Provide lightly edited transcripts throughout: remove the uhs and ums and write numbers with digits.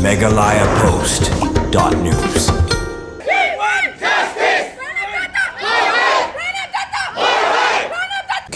MeghalayaPost.news.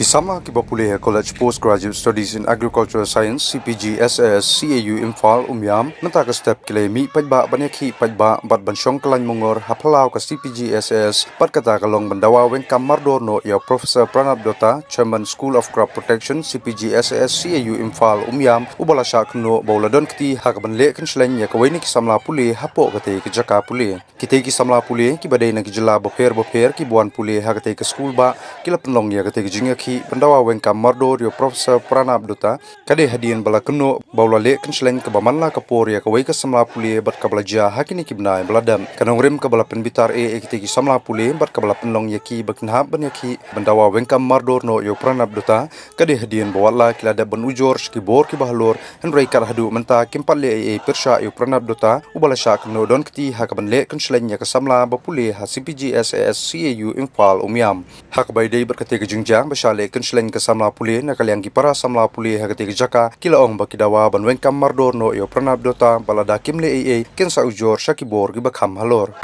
Samla Pule College Postgraduate Studies in Agricultural Science CPGSAS CAU Imphal Umiam mentaka step kile mi pajba banyakhi pajba bat bansong kalan mongor haphalau ka CPGSAS pat kata kalong bandawa wen kamardor no ya Professor Pranab Dota Chairman School of Crop Protection CPGSAS CAU Imphal Umiam ubala kynnoh bauladon kiti hakaban le kynshleiň ya kawaini Samla Pule hapo kate ki jaka Pule kite ki Samla Pule ki badai na ki jila boper ki buan Pule hakate ke school ba kila penlong ya kate ki Ïakhih pendawa wengka mardor yo Profesor Pranab Dota kade hadian bala kynnoh baula le kynshleiň ke bamanla kapor ya kawai ka Samla Pule bat kabalaja hakini kibnai baladam kanong rim ka bala penbitar ekite ki Samla Pule bat kabala penlong Ïakhih baknha Ïakhih pendawa wengka mardor no yo Pranab Dota kade hadian bawala kilada ban ujor ki bor ki bahlor henrai kar hadu menta kimpal le persha yo Pranab Dota ubala kynnoh don kiti hakaban le kynshleiň ya ka Samla Pule CPGSAS CAU Imphal Umiam hakabai dei berkate ke jengjang basale kynshleiň ke Samla Pule nakaliang ki para Samla Pule hagati ke jaka kilaong bakidawa ban wengkam mardor no yo Pranab Dota balada kimle kensa ujor shakibor ki bakham halor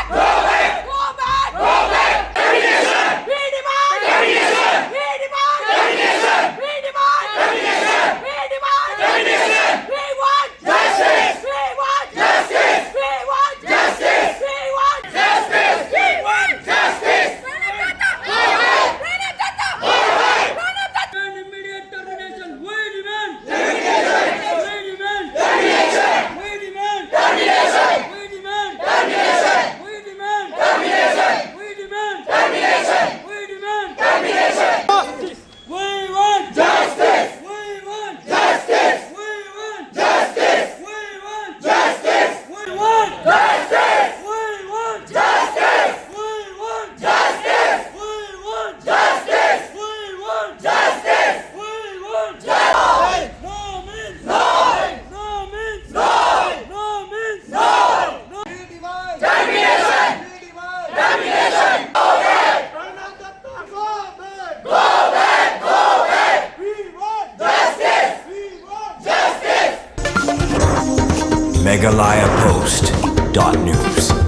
MeghalayaPost.news.